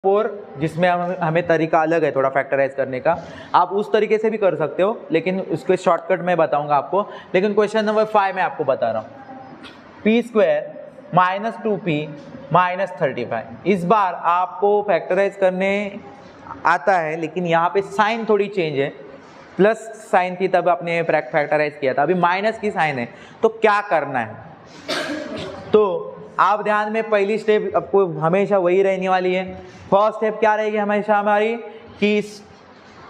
4 जिसमें हमें तरीका अलग है थोड़ा फैक्टराइज करने का, आप उस तरीके से भी कर सकते हो, लेकिन उसके शॉर्टकट में बताऊंगा आपको। लेकिन क्वेश्चन नंबर 5 में आपको बता रहा हूँ, p² - 2p - 35। इस बार आपको फैक्टराइज करने आता है, लेकिन यहाँ पे साइन थोड़ी चेंज है, प्लस साइन थी तब आपने फैक्टराइज किया था, अभी माइनस की साइन है, तो क्या करना है। तो आप ध्यान में, पहली स्टेप आपको हमेशा वही रहने वाली है। फर्स्ट स्टेप क्या रहेगी हमेशा हमारी, कि इस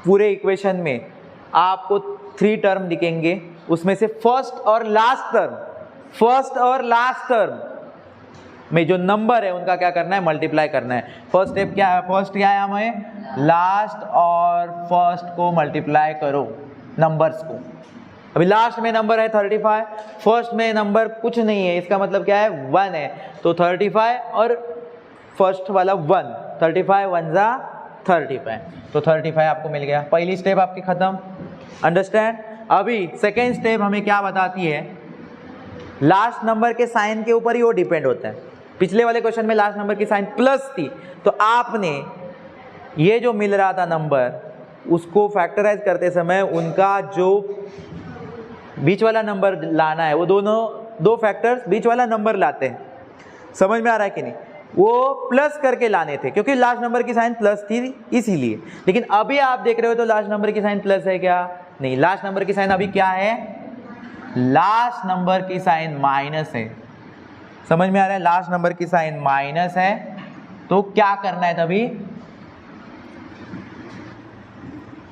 पूरे इक्वेशन में आपको 3 टर्म दिखेंगे, उसमें से फर्स्ट और लास्ट टर्म में जो नंबर है उनका क्या करना है, मल्टीप्लाई करना है। फर्स्ट स्टेप क्या है, फर्स्ट क्या है, हमें लास्ट और फर्स्ट को मल्टीप्लाई करो नंबर्स को। अभी लास्ट में नंबर है 35, फर्स्ट में नंबर कुछ नहीं है, इसका मतलब क्या है 1 है, तो 35 और फर्स्ट वाला 1, 35 1 जा 35, तो 35 आपको मिल गया। पहली स्टेप आपकी खत्म, अंडरस्टैंड। अभी सेकेंड स्टेप हमें क्या बताती है, लास्ट नंबर के साइन के ऊपर ही वो डिपेंड होता है। पिछले वाले क्वेश्चन में लास्ट नंबर की साइन प्लस थी, तो आपने ये जो मिल रहा था नंबर, उसको फैक्टराइज करते समय उनका जो बीच वाला नंबर लाना है, वो दो फैक्टर्स बीच वाला नंबर लाते हैं। समझ में आ रहा है कि नहीं, वो प्लस करके लाने थे, क्योंकि लास्ट नंबर की साइन प्लस थी इसीलिए। लेकिन अभी आप देख रहे हो तो लास्ट नंबर की साइन प्लस है क्या, नहीं, लास्ट नंबर की साइन अभी क्या है, लास्ट नंबर की साइन माइनस है। समझ में आ रहा है, लास्ट नंबर की साइन माइनस है, तो क्या करना है तभी,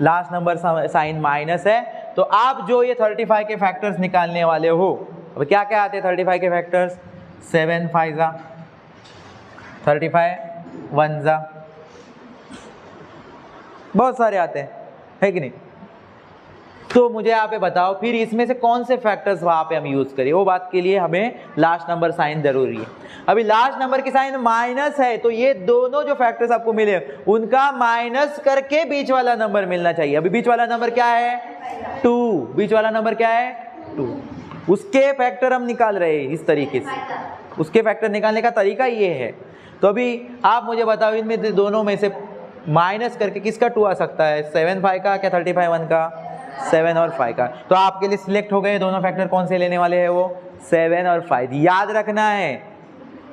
लास्ट नंबर साइन माइनस है, तो आप जो ये 35 के फैक्टर्स निकालने वाले हो, अब क्या क्या आते हैं 35 के फैक्टर्स, 7 5 जा 35, 1 जा, बहुत सारे आते हैं, है कि नहीं। तो मुझे यहाँ पे बताओ फिर इसमें से कौन से फैक्टर्स वहाँ पे हम यूज़ करें, वो बात के लिए हमें लास्ट नंबर साइन जरूरी है। अभी लास्ट नंबर की साइन माइनस है, तो ये दोनों जो फैक्टर्स आपको मिले उनका माइनस करके बीच वाला नंबर मिलना चाहिए। अभी बीच वाला नंबर क्या है 2, बीच वाला नंबर क्या है 2, उसके फैक्टर हम निकाल रहे हैं इस तरीके से, उसके फैक्टर निकालने का तरीका ये है। तो अभी आप मुझे बताओ इनमें दोनों में से माइनस करके किसका 2 आ सकता है, 7 5 का क्या 35 1 का, 7 और 5 का। तो आपके लिए सिलेक्ट हो गए दोनों फैक्टर कौन से लेने वाले हैं, वो 7 और 5। याद रखना है,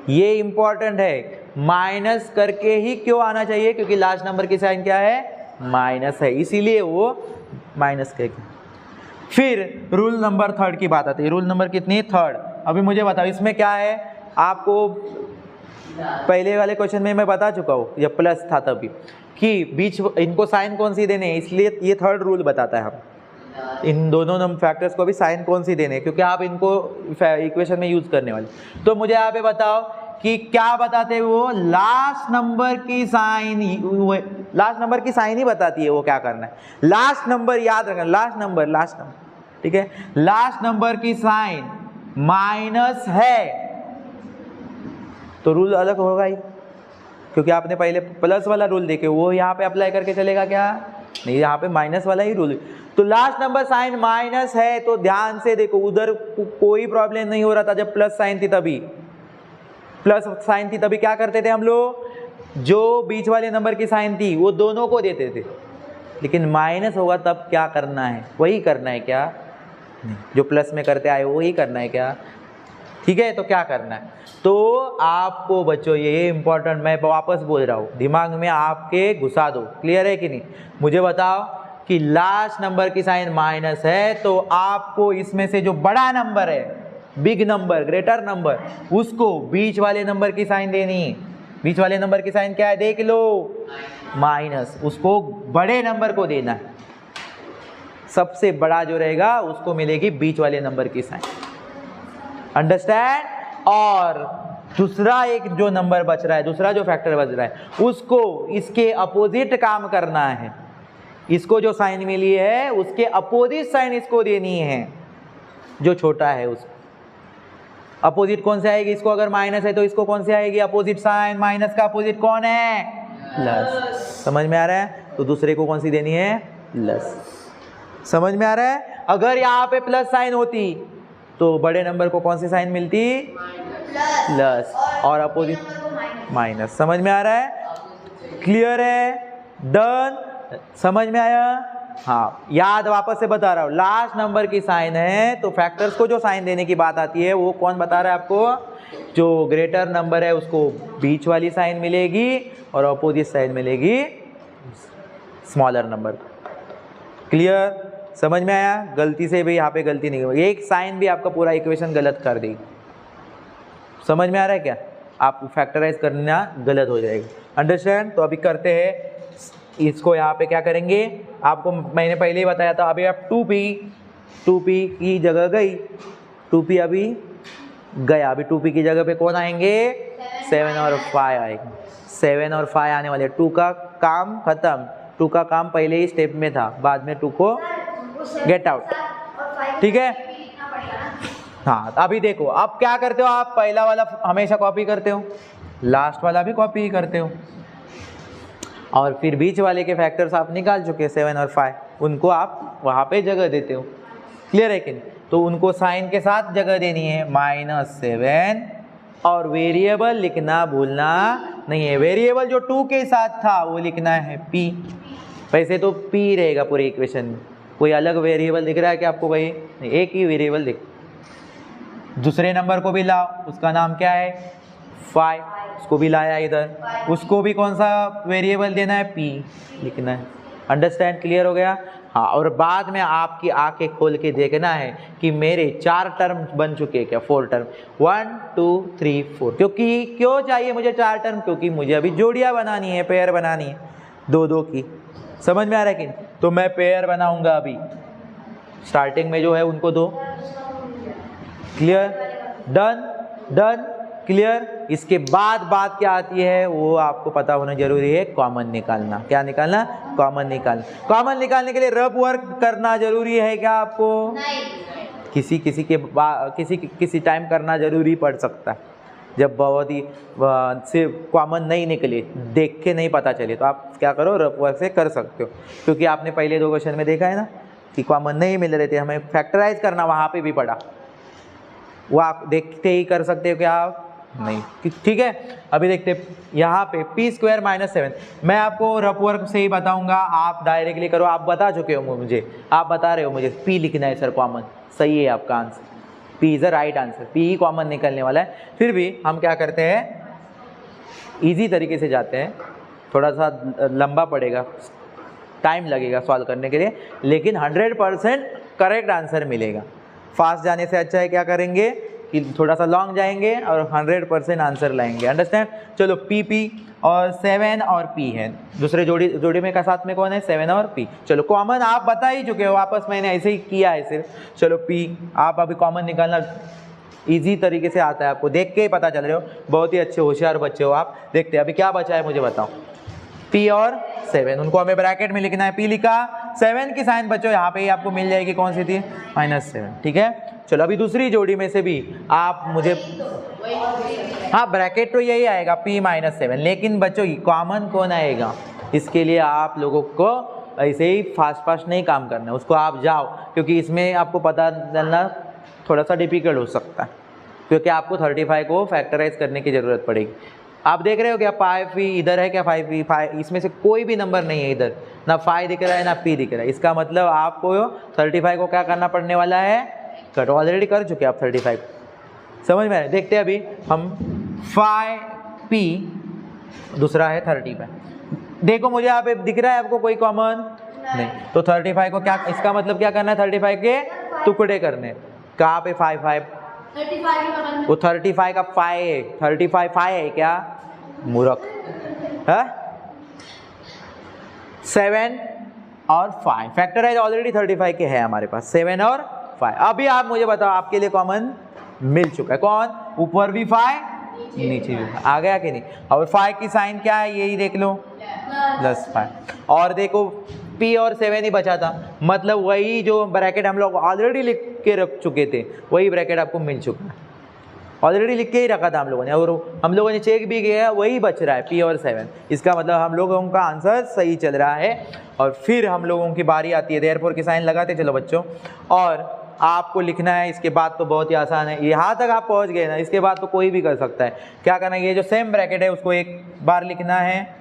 ये इंपॉर्टेंट है, माइनस करके ही क्यों आना चाहिए, क्योंकि लास्ट नंबर की साइन क्या है, माइनस है, इसीलिए वो माइनस करके। फिर रूल नंबर 3 की बात आती है, रूल नंबर कितनी, 3। अभी मुझे बताओ इसमें क्या है, आपको पहले वाले क्वेश्चन में मैं बता चुका हूँ, जब प्लस था तभी, कि बीच इनको साइन कौन सी देने, इसलिए ये 3rd रूल बताता है हम इन दोनों फैक्टर्स को भी साइन कौन सी देने, क्योंकि आप इनको इक्वेशन में यूज करने वाले। तो मुझे यहाँ पे बताओ कि क्या बताते हैं वो, लास्ट नंबर की साइन, लास्ट नंबर की साइन ही बताती है वो क्या करना है। लास्ट नंबर याद रखना, लास्ट नंबर, ठीक है, लास्ट नंबर की साइन माइनस है तो रूल अलग होगा ही, क्योंकि आपने पहले प्लस वाला रूल देखे, वो यहाँ पे अप्लाई करके चलेगा क्या, नहीं, यहाँ पे माइनस वाला ही रूल। तो लास्ट नंबर साइन माइनस है, तो ध्यान से देखो, उधर कोई प्रॉब्लम नहीं हो रहा था जब प्लस साइन थी, तभी प्लस साइन थी तभी क्या करते थे हम लोग, जो बीच वाले नंबर की साइन थी वो दोनों को देते थे। लेकिन माइनस होगा तब क्या करना है, वही करना है क्या, नहीं, जो प्लस में करते आए वही करना है क्या, ठीक है। तो क्या करना है, तो आपको बच्चों ये इंपॉर्टेंट, मैं वापस बोल रहा हूँ, दिमाग में आपके घुसा दो, क्लियर है कि नहीं। मुझे बताओ कि लास्ट नंबर की साइन माइनस है, तो आपको इसमें से जो बड़ा नंबर है, बिग नंबर, ग्रेटर नंबर, उसको बीच वाले नंबर की साइन देनी है। बीच वाले नंबर की साइन क्या है, देख लो, माइनस, उसको बड़े नंबर को देना है, सबसे बड़ा जो रहेगा उसको मिलेगी बीच वाले नंबर की साइन, अंडरस्टैंड। और दूसरा एक जो नंबर बच रहा है, दूसरा जो फैक्टर बच रहा है, उसको इसके अपोजिट काम करना है, इसको जो साइन मिली है उसके अपोजिट साइन इसको देनी है, जो छोटा है उसको अपोजिट कौन से आएगी, इसको अगर माइनस है तो इसको कौन से आएगी अपोजिट साइन, माइनस का अपोजिट कौन है, प्लस। समझ में आ रहा है, तो दूसरे को कौन सी देनी है, प्लस। समझ में आ रहा है, अगर यहाँ पे प्लस साइन होती तो बड़े नंबर को कौन सी साइन मिलती, प्लस, और अपोजिट माइनस। समझ में आ रहा है, क्लियर है? डन? समझ में आया? हाँ, याद वापस से बता रहा हूँ, लास्ट नंबर की साइन है तो फैक्टर्स को जो साइन देने की बात आती है वो कौन बता रहा है आपको? जो ग्रेटर नंबर है उसको बीच वाली साइन मिलेगी और अपोजिट साइन मिलेगी स्मॉलर नंबर। क्लियर? समझ में आया? गलती से भी यहाँ पे गलती नहीं होगी, एक साइन भी आपका पूरा इक्वेशन गलत कर देगी। समझ में आ रहा है क्या? आप फैक्टराइज करना गलत हो जाएगा। अंडरस्टैंड? तो अभी करते हैं इसको, यहाँ पे क्या करेंगे आपको मैंने पहले ही बताया था। अभी आप 2p की जगह गई, 2p अभी गया, अभी 2p की जगह पे कौन आएंगे? 7 और 5 आएंगे। 7 और 5 आने वाले, 2 का काम खत्म, 2 का काम पहले ही स्टेप में था, बाद में 2 को गेट आउट। ठीक है? हाँ, अभी देखो अब क्या करते हो आप, पहला वाला हमेशा कॉपी करते हो, लास्ट वाला भी कॉपी ही करते हो, और फिर बीच वाले के फैक्टर्स आप निकाल चुके 7 और 5, उनको आप वहाँ पे जगह देते हो। क्लियर है कि नहीं? तो उनको साइन के साथ जगह देनी है, -7, और वेरिएबल लिखना भूलना नहीं है। वेरिएबल जो 2 के साथ था वो लिखना है p। वैसे तो p रहेगा पूरे इक्वेशन में, कोई अलग वेरिएबल दिख रहा है कि आपको? भाई नहीं, एक ही वेरिएबल दिख। दूसरे नंबर को भी लाओ, उसका नाम क्या है? 5, उसको भी लाया इधर, उसको भी कौन सा वेरिएबल देना है? p लिखना है। अंडरस्टैंड? क्लियर हो गया? हाँ, और बाद में आपकी आंखें खोल के देखना है कि मेरे 4 टर्म बन चुके हैं क्या? 4 टर्म, 1 2 3 4। क्योंकि क्यों चाहिए मुझे 4 टर्म? क्योंकि मुझे अभी जोड़ियाँ बनानी है, पेयर बनानी है 2-2 की। समझ में आ रहा है कि? तो मैं पेयर बनाऊंगा अभी, स्टार्टिंग में जो है उनको 2। क्लियर? डन? डन? क्लियर? इसके बाद बात क्या आती है वो आपको पता होना जरूरी है, कॉमन निकालना। क्या निकालना? कॉमन निकालना। कॉमन निकालने के लिए रफ वर्क करना जरूरी है क्या आपको? नहीं। किसी टाइम करना जरूरी पड़ सकता है, जब बहुत ही सिर्फ कॉमन नहीं निकले, देख के नहीं पता चले, तो आप क्या करो, रफ वर्क से कर सकते हो। क्योंकि आपने पहले 2 क्वेश्चन में देखा है ना कि कॉमन नहीं मिल रहे थे, हमें फैक्टराइज करना वहाँ पे भी पड़ा, वो आप देखते ही कर सकते हो क्या आप? नहीं। ठीक है, अभी देखते यहाँ पे p² -7, मैं आपको रफ वर्क से ही बताऊंगा, आप डायरेक्टली करो। आप बता चुके हो मुझे, आप बता रहे हो मुझे p लिखना है सर कॉमन, सही है आपका answer, p is the right answer, p he common निकलने वाला है। फिर भी हम क्या करते हैं, इजी तरीके से जाते हैं, थोड़ा सा लंबा पड़ेगा, टाइम लगेगा सॉल्व करने के लिए, लेकिन 100% करेक्ट आंसर मिलेगा। फास्ट जाने से अच्छा है क्या करेंगे कि थोड़ा सा लॉन्ग जाएंगे और 100% आंसर लाएंगे। अंडरस्टैंड? चलो p और 7 और p है, दूसरे जोड़ी में का साथ में कौन है? 7 और p। चलो कॉमन आप बता ही चुके हो, वापस मैंने ऐसे ही किया है सिर्फ। चलो p आप अभी कॉमन निकालना इजी तरीके से आता है आपको, देख के ही पता चल रहे हो, बहुत ही अच्छे होशियार बच्चे हो आप। देखते हैं अभी क्या बचा है, मुझे बताओ। p और 7, उनको हमें ब्रैकेट में लिखना है, p लिखा, 7 की साइन बच्चों यहाँ पे ही आपको मिल जाएगी, कौन सी थी? -7। ठीक है, चलो अभी दूसरी जोड़ी में से भी आप मुझे, हाँ ब्रैकेट तो यही आएगा p -7, लेकिन बच्चों कॉमन कौन आएगा? इसके लिए आप लोगों को ऐसे ही फास्ट नहीं काम करना है, उसको आप जाओ, क्योंकि इसमें आपको पता चलना थोड़ा सा डिफिकल्ट हो सकता है, क्योंकि आपको 35 को फैक्टराइज करने की ज़रूरत पड़ेगी। आप देख रहे हो क्या 5p इधर है क्या? 5p, इसमें से कोई भी नंबर नहीं है इधर, ना 5 दिख रहा है ना p दिख रहा है। इसका मतलब आपको 35 को क्या करना पड़ने वाला है? कट। ऑलरेडी कर चुके आप 35। समझ में आए? देखते हैं अभी हम 5p, दूसरा है 35। देखो मुझे यहाँ पे दिख रहा है आपको कोई कॉमन? नहीं। तो 35 को क्या, इसका मतलब क्या करना है? 35 के टुकड़े करने। कहाँ पे 5 वो 35 का 5 है, 35 5 है क्या? मूर्ख है। 7 और 5 फैक्टराइज ऑलरेडी 35 के है हमारे पास, 7 और 5। अभी आप मुझे बताओ, आपके लिए कॉमन मिल चुका है, कौन? ऊपर भी 5 नीचे भी 5, आ गया कि नहीं? और 5 की साइन क्या है, यही देख लो, +5। और देखो p और 7 ही बचा था, मतलब वही जो ब्रैकेट हम लोग ऑलरेडी लिख के रख चुके थे, वही ब्रैकेट आपको मिल चुका है, ऑलरेडी लिख के ही रखा था हम लोगों ने, और हम लोगों ने चेक भी किया, वही बच रहा है p और 7। इसका मतलब हम लोगों का आंसर सही चल रहा है। और फिर हम लोगों की बारी आती है, देयरफॉर की साइन लगाते चलो बच्चों, और आपको लिखना है। इसके बाद तो बहुत ही आसान है, यहाँ तक आप पहुँच गए ना, इसके बाद तो कोई भी कर सकता है। क्या करना है, ये जो सेम ब्रैकेट है उसको एक बार लिखना है,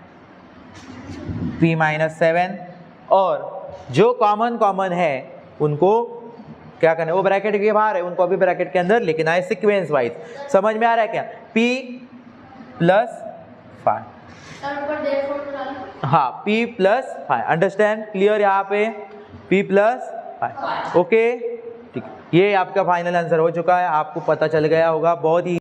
p माइनस 7 और जो कॉमन है उनको क्या करना है, वो ब्रैकेट के बाहर है उनको अभी ब्रैकेट के अंदर लेकिन आए सीक्वेंस वाइज। समझ में आ रहा है क्या? p प्लस 5, हाँ p प्लस 5, अंडरस्टैंड, क्लियर? यहाँ पे p प्लस 5, ओके ठीक। ये आपका फाइनल आंसर हो चुका है, आपको पता चल गया होगा, बहुत ही